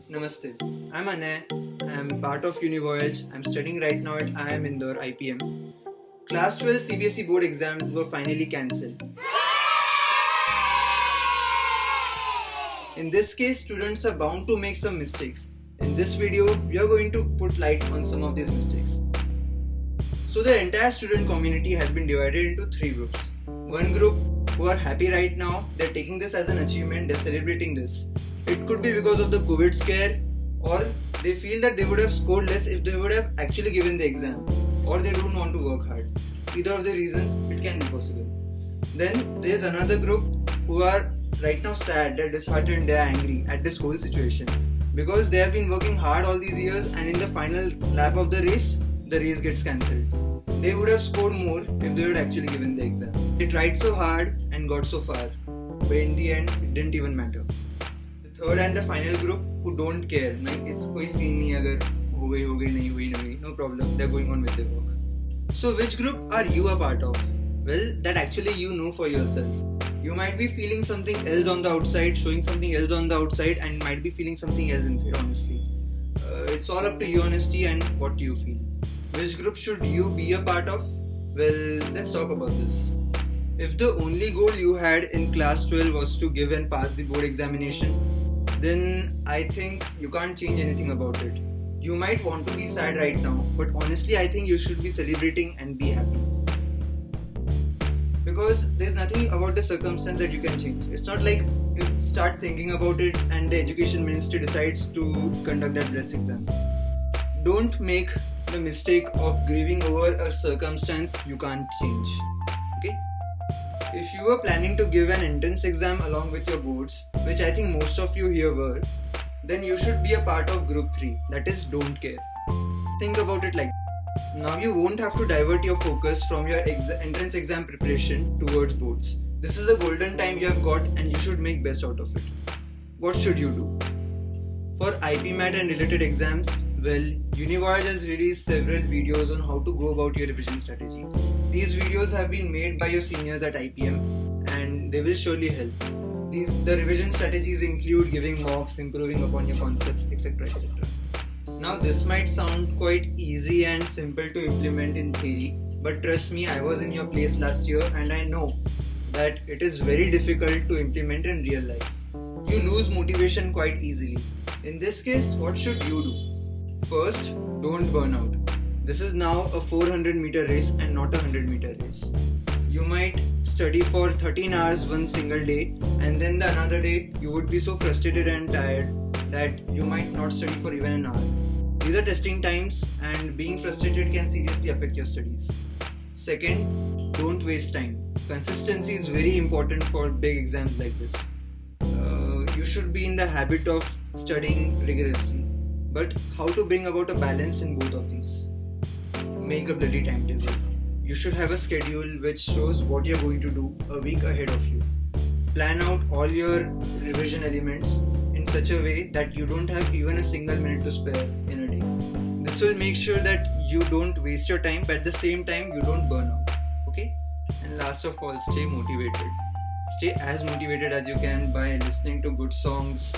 Namaste. I'm Anay. I'm part of Univoyage. I'm studying right now at IIM Indore IPM. Class 12 CBSE board exams were finally cancelled. In this case, students are bound to make some mistakes. In this video, we are going to put light on some of these mistakes. So the entire student community has been divided into three groups. One group who are happy right now, they're taking this as an achievement, they're celebrating this. It could be because of the COVID scare, or they feel that they would have scored less if they would have actually given the exam, or they don't want to work hard. Either of the reasons, it can be possible. Then there is another group who are right now sad, they're disheartened, they're angry at this whole situation because they have been working hard all these years, and in the final lap of the race gets cancelled. They would have scored more if they had actually given the exam. They tried so hard and got so far, but in the end, it didn't even matter. The third and the final group who don't care, like it's कोई scene नहीं अगर हो गई नहीं हुई, no problem, they're going on with their work. So which group are you a part of? Well, that actually you know for yourself. You might be feeling something else on the outside, showing something else on the outside, and might be feeling something else inside, honestly. It's all up to your honesty and what you feel. Which group should you be a part of? Well, let's talk about this. If the only goal you had in class 12 was to give and pass the board examination, then I think you can't change anything about it. You might want to be sad right now, but honestly I think you should be celebrating and be happy. Because there's nothing about the circumstance that you can change. It's not like you start thinking about it and the education ministry decides to conduct that dress exam. Don't make the mistake of grieving over a circumstance you can't change. Okay? If you were planning to give an entrance exam along with your boards, which I think most of you here were, then you should be a part of group 3, that is don't care. Think about it like that. Now you won't have to divert your focus from your entrance exam preparation towards boards. This is a golden time you have got and you should make best out of it. What should you do? For IPMAT and related exams, well, Univoyage has released several videos on how to go about your revision strategy. These videos have been made by your seniors at IPM and they will surely help. The revision strategies include giving mocks, improving upon your concepts, etc. etc. Now this might sound quite easy and simple to implement in theory, but trust me, I was in your place last year and I know that it is very difficult to implement in real life. You lose motivation quite easily. In this case, what should you do? First, don't burn out. This is now a 400-meter race and not a 100-meter race. You might study for 13 hours one single day, and then the another day you would be so frustrated and tired that you might not study for even an hour. These are testing times and being frustrated can seriously affect your studies. Second, don't waste time. Consistency is very important for big exams like this. You should be in the habit of studying rigorously. But how to bring about a balance in both of these? Make a bloody timetable. You should have a schedule which shows what you're going to do a week ahead of you. Plan out all your revision elements in such a way that you don't have even a single minute to spare in a day. This will make sure that you don't waste your time, but at the same time you don't burn out. Okay? And last of all, stay motivated. Stay as motivated as you can by listening to good songs,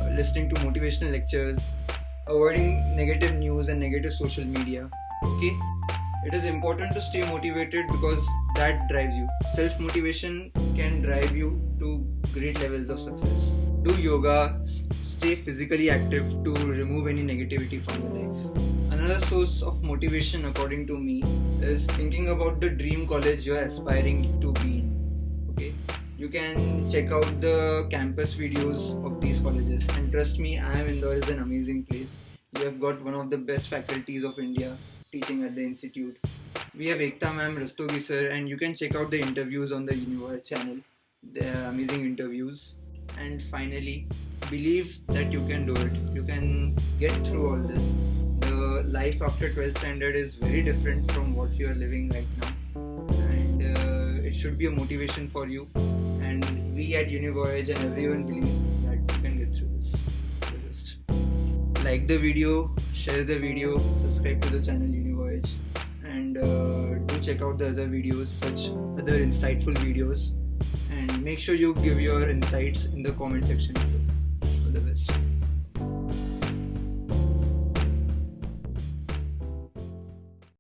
listening to motivational lectures, avoiding negative news and negative social media. Okay? It is important to stay motivated because that drives you. Self-motivation can drive you to great levels of success. Do yoga, stay physically active to remove any negativity from your life. Another source of motivation according to me is thinking about the dream college you are aspiring to be in. Okay? You can check out the campus videos of these colleges, and trust me, IIM Indore is an amazing place. You have got one of the best faculties of India teaching at the institute. We have Ekta ma'am, Rastogi sir, and you can check out the interviews on the Univoyage channel. They are amazing interviews. And finally, believe that you can do it. You can get through all this. The life after 12th standard is very different from what you are living right now, and it should be a motivation for you. And we at Univoyage and everyone believes that you can get through this. So just like the video, share the video, subscribe to the channel Univoyage, and do check out the other videos, such other insightful videos, and make sure you give your insights in the comment section.